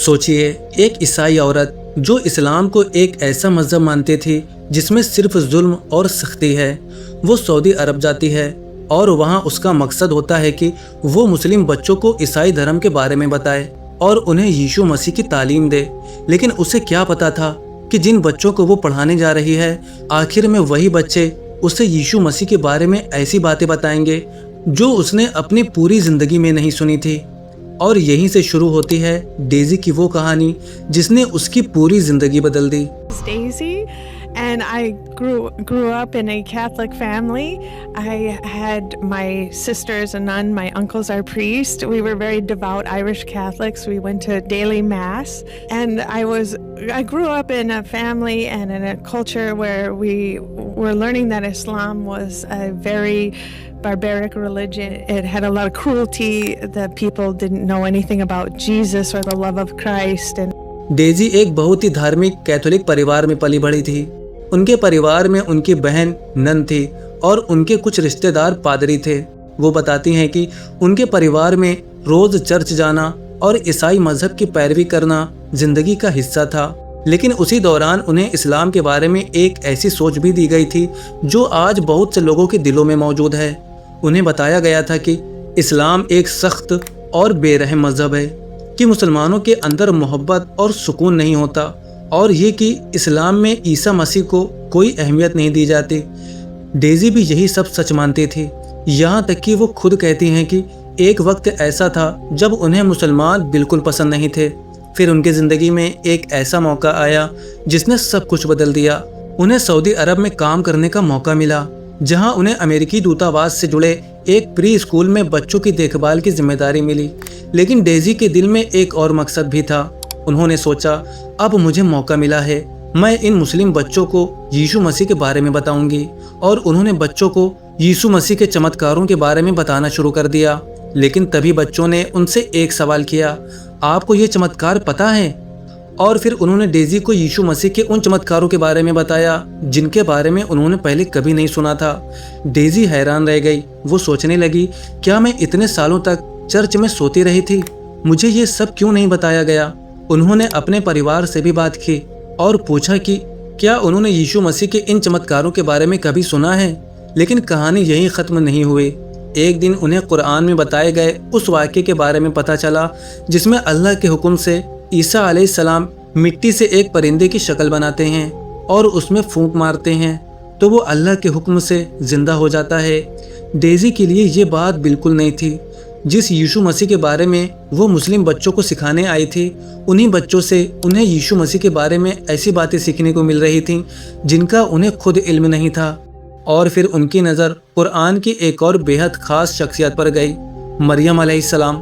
सोचिए, एक ईसाई औरत जो इस्लाम को एक ऐसा मज़हब मानती थी जिसमें सिर्फ जुल्म और सख्ती है, वो सऊदी अरब जाती है और वहाँ उसका मकसद होता है कि वो मुस्लिम बच्चों को ईसाई धर्म के बारे में बताए और उन्हें यीशु मसीह की तालीम दे। लेकिन उसे क्या पता था कि जिन बच्चों को वो पढ़ाने जा रही है, आखिर में वही बच्चे उसे यीशु मसीह के बारे में ऐसी बातें बताएंगे जो उसने अपनी पूरी ज़िंदगी में नहीं सुनी थी। और यहीं से शुरू होती है डेज़ी की वो कहानी जिसने उसकी पूरी ज़िंदगी बदल दी। Daisy, and I grew up in a Catholic family. I had my sister's a nun, my uncles are priests. We were very devout Irish Catholics. We went to daily mass, and I grew up in a family and in a culture where we were learning that Islam was a very barbaric religion. It had a lot of cruelty. The people didn't know anything about Jesus or the love of Christ. And daisy एक बहुत ही धार्मिक Catholic परिवार में पली बढ़ी थी। उनके परिवार में उनकी बहन नन थी और उनके कुछ रिश्तेदार पादरी थे। वो बताती हैं कि उनके परिवार में रोज़ चर्च जाना और ईसाई मज़हब की पैरवी करना ज़िंदगी का हिस्सा था। लेकिन उसी दौरान उन्हें इस्लाम के बारे में एक ऐसी सोच भी दी गई थी जो आज बहुत से लोगों के दिलों में मौजूद है। उन्हें बताया गया था कि इस्लाम एक सख्त और बेरहम मज़हब है, कि मुसलमानों के अंदर मोहब्बत और सुकून नहीं होता, और ये कि इस्लाम में ईसा मसीह को कोई अहमियत नहीं दी जाती। डेज़ी भी यही सब सच मानती थी, यहाँ तक कि वो खुद कहती हैं कि एक वक्त ऐसा था जब उन्हें मुसलमान बिल्कुल पसंद नहीं थे। फिर उनकी ज़िंदगी में एक ऐसा मौका आया जिसने सब कुछ बदल दिया। उन्हें सऊदी अरब में काम करने का मौका मिला, जहां उन्हें अमेरिकी दूतावास से जुड़े एक प्री स्कूल में बच्चों की देखभाल की जिम्मेदारी मिली। लेकिन डेज़ी के दिल में एक और मकसद भी था। उन्होंने सोचा, अब मुझे मौका मिला है, मैं इन मुस्लिम बच्चों को यीशु मसीह के बारे में बताऊंगी। और उन्होंने बच्चों को यीशु मसीह के चमत्कारों के बारे में बताना शुरू कर दिया। लेकिन तभी बच्चों ने उनसे एक सवाल किया, आपको ये चमत्कार पता है? और फिर उन्होंने डेज़ी को यीशु मसीह के उन चमत्कारों के बारे में बताया जिनके बारे में उन्होंने पहले कभी नहीं सुना था। डेज़ी हैरान रह गई। वो सोचने लगी, क्या मैं इतने सालों तक चर्च में सोती रही थी? मुझे ये सब क्यों नहीं बताया गया? उन्होंने अपने परिवार से भी बात की और पूछा कि क्या उन्होंने यीशु मसीह के इन चमत्कारों के बारे में कभी सुना है। लेकिन कहानी यहीं ख़त्म नहीं हुई। एक दिन उन्हें कुरान में बताए गए उस वाक़े के बारे में पता चला जिसमें अल्लाह के हुक्म से ईसा अलैहिस्सलाम मिट्टी से एक परिंदे की शक्ल बनाते हैं और उसमें फूंक मारते हैं तो वो अल्लाह के हुक्म से ज़िंदा हो जाता है। डेज़ी के लिए ये बात बिल्कुल नहीं थी। जिस यीशु मसीह के बारे में वो मुस्लिम बच्चों को सिखाने आई थी, उन्हीं बच्चों से उन्हें यीशु मसीह के बारे में ऐसी बातें सीखने को मिल रही थीं जिनका उन्हें खुद इल्म नहीं था। और फिर उनकी नज़र कुरान की एक और बेहद ख़ास शख्सियत पर गई, मरियम अलैहिस्सलाम।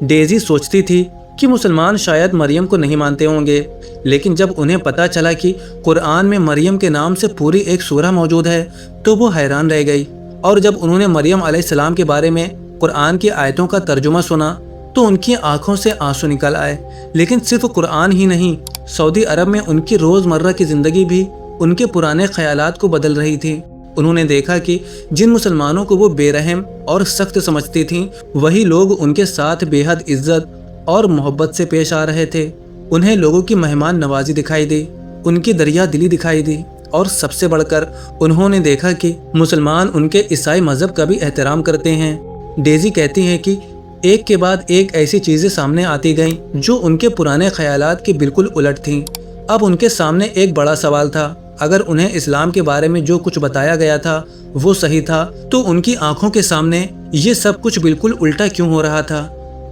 डेज़ी सोचती थी कि मुसलमान शायद मरियम को नहीं मानते होंगे, लेकिन जब उन्हें पता चला कि कुरान में मरियम के नाम से पूरी एक सूरह मौजूद है तो वो हैरान रह गई। और जब उन्होंने मरियम अलैहिस्सलाम के बारे में कुरान की आयतों का तर्जुमा सुना तो उनकी आंखों से आंसू निकल आए। लेकिन सिर्फ कुरान ही नहीं, सऊदी अरब में उनकी रोज़मर्रा की ज़िंदगी भी उनके पुराने ख्यालात को बदल रही थी। उन्होंने देखा कि जिन मुसलमानों को वो बेरहम और सख्त समझती थीं, वही लोग उनके साथ बेहद इज्जत और मोहब्बत से पेश आ रहे थे। उन्हें लोगों की मेहमान नवाजी दिखाई दी, उनकी दरिया दिली दिखाई दी, और सबसे बढ़कर उन्होंने देखा कि मुसलमान उनके ईसाई मज़हब का भी एहतराम करते हैं। डेज़ी कहती हैं कि एक के बाद एक ऐसी चीज़ें सामने आती गईं जो उनके पुराने ख्यालात के बिल्कुल उलट थीं। अब उनके सामने एक बड़ा सवाल था, अगर उन्हें इस्लाम के बारे में जो कुछ बताया गया था वो सही था, तो उनकी आंखों के सामने ये सब कुछ बिल्कुल उल्टा क्यों हो रहा था।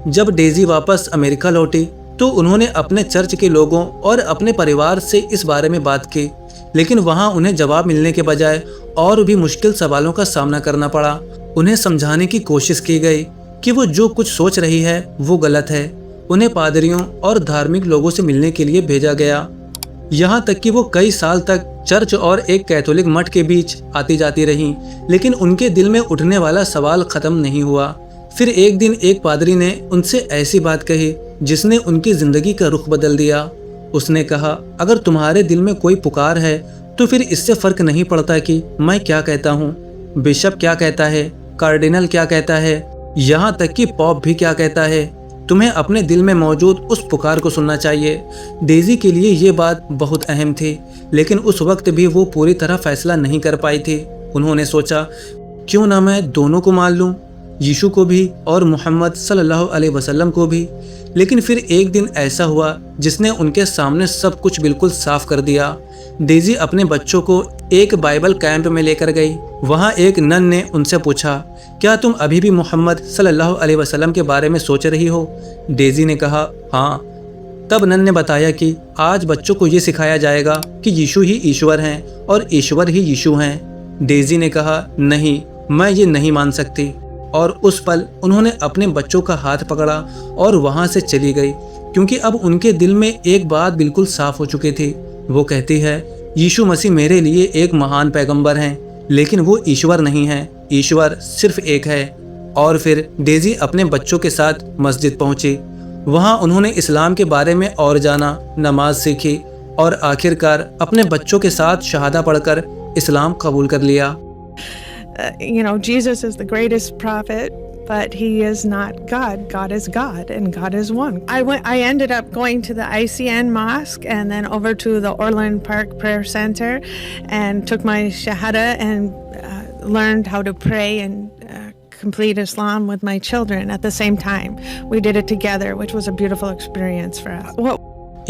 जब डेज़ी वापस अमेरिका लौटी तो उन्होंने अपने चर्च के लोगों और अपने परिवार से इस बारे में बात की, लेकिन वहाँ उन्हें जवाब मिलने के बजाय और भी मुश्किल सवालों का सामना करना पड़ा। उन्हें समझाने की कोशिश की गई कि वो जो कुछ सोच रही है वो गलत है। उन्हें पादरियों और धार्मिक लोगों से मिलने के लिए भेजा गया, यहाँ तक कि वो कई साल तक चर्च और एक कैथोलिक मठ के बीच आती जाती रहीं, लेकिन उनके दिल में उठने वाला सवाल ख़त्म नहीं हुआ। फिर एक दिन एक पादरी ने उनसे ऐसी बात कही जिसने उनकी ज़िंदगी का रुख बदल दिया। उसने कहा, अगर तुम्हारे दिल में कोई पुकार है तो फिर इससे फ़र्क नहीं पड़ता कि मैं क्या कहता हूँ, बिशप क्या कहता है, कार्डिनल क्या कहता है, यहाँ तक कि पॉप भी क्या कहता है। तुम्हें अपने दिल में मौजूद उस पुकार को सुनना चाहिए। डेज़ी के लिए ये बात बहुत अहम थी, लेकिन उस वक्त भी वो पूरी तरह फैसला नहीं कर पाई थी। उन्होंने सोचा, क्यों ना मैं दोनों को मान लूँ, यीशु को भी और मोहम्मद सल्लल्लाहु अलैहि वसल्लम को भी। लेकिन फिर एक दिन ऐसा हुआ जिसने उनके सामने सब कुछ बिल्कुल साफ कर दिया। डेज़ी अपने बच्चों को एक बाइबल कैंप में लेकर गई। वहाँ एक नन ने उनसे पूछा, क्या तुम अभी भी मोहम्मद सल्लल्लाहु अलैहि वसल्लम के बारे में सोच रही हो? डेज़ी ने कहा, हाँ। तब नन ने बताया कि आज बच्चों को ये सिखाया जाएगा कि यीशु ही ईश्वर हैं और ईश्वर ही यीशु हैं। डेज़ी ने कहा, नहीं, मैं ये नहीं मान सकती। और उस पल उन्होंने अपने बच्चों का हाथ पकड़ा और वहाँ से चली गई, क्योंकि अब उनके दिल में एक बात बिल्कुल साफ हो चुकी थी। वो कहती है, यीशु मसीह मेरे लिए एक महान पैगंबर हैं, लेकिन वो ईश्वर नहीं है, ईश्वर सिर्फ एक है। और फिर डेज़ी अपने बच्चों के साथ मस्जिद पहुंची। वहां उन्होंने इस्लाम के बारे में और जाना, नमाज सीखी और आखिरकार अपने बच्चों के साथ शहादा पढ़कर इस्लाम कबूल कर लिया। Jesus is the greatest prophet, but he is not God. God is God, and God is one. I ended up going to the ICN mosque and then over to the Orland Park Prayer Center and took my shahada and learned how to pray and complete Islam with my children at the same time. We did it together, which was a beautiful experience for us.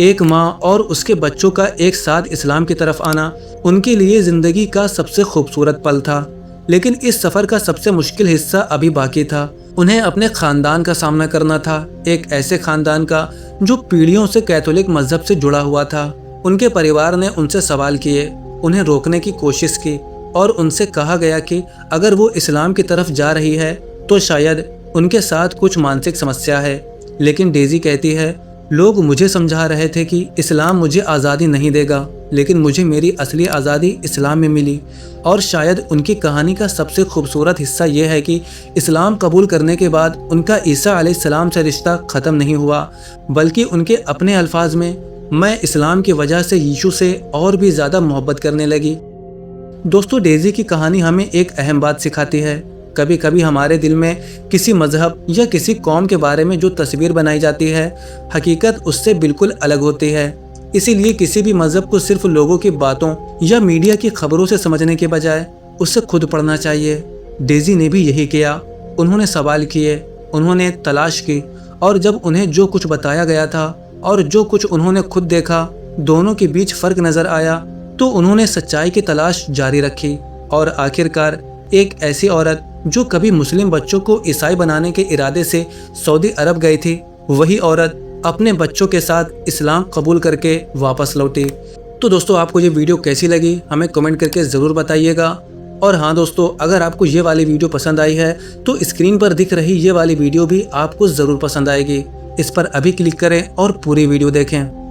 एक माँ और उसके बच्चों का एक साथ इस्लाम की तरफ आना उनके लिए जिंदगी का सबसे खूबसूरत पल था। लेकिन इस सफ़र का सबसे मुश्किल हिस्सा अभी बाकी था। उन्हें अपने ख़ानदान का सामना करना था, एक ऐसे ख़ानदान का जो पीढ़ियों से कैथोलिक मज़हब से जुड़ा हुआ था। उनके परिवार ने उनसे सवाल किए, उन्हें रोकने की कोशिश की और उनसे कहा गया कि अगर वो इस्लाम की तरफ जा रही है तो शायद उनके साथ कुछ मानसिक समस्या है। लेकिन डेज़ी कहती है, लोग मुझे समझा रहे थे कि इस्लाम मुझे आज़ादी नहीं देगा, लेकिन मुझे मेरी असली आज़ादी इस्लाम में मिली। और शायद उनकी कहानी का सबसे खूबसूरत हिस्सा ये है कि इस्लाम कबूल करने के बाद उनका ईसा अलैहिस्सलाम से रिश्ता ख़त्म नहीं हुआ, बल्कि उनके अपने अल्फाज में, मैं इस्लाम की वजह से यीशु से और भी ज़्यादा मोहब्बत करने लगी। दोस्तों, डेज़ी की कहानी हमें एक अहम बात सिखाती है। कभी कभी हमारे दिल में किसी मजहब या किसी कौम के बारे में जो तस्वीर बनाई जाती है, हकीकत उससे बिल्कुल अलग होती है। इसीलिए किसी भी मजहब को सिर्फ लोगों की बातों या मीडिया की खबरों से समझने के बजाय उससे खुद पढ़ना चाहिए। डेज़ी ने भी यही किया। उन्होंने सवाल किए, उन्होंने तलाश की, और जब उन्हें जो कुछ बताया गया था और जो कुछ उन्होंने खुद देखा, दोनों के बीच फ़र्क नज़र आया, तो उन्होंने सच्चाई की तलाश जारी रखी। और आखिरकार एक ऐसी औरत जो कभी मुस्लिम बच्चों को ईसाई बनाने के इरादे से सऊदी अरब गई थी, वही औरत अपने बच्चों के साथ इस्लाम कबूल करके वापस लौटी। तो दोस्तों, आपको ये वीडियो कैसी लगी हमें कमेंट करके ज़रूर बताइएगा। और हाँ दोस्तों, अगर आपको ये वाली वीडियो पसंद आई है तो स्क्रीन पर दिख रही ये वाली वीडियो भी आपको ज़रूर पसंद आएगी। इस पर अभी क्लिक करें और पूरी वीडियो देखें।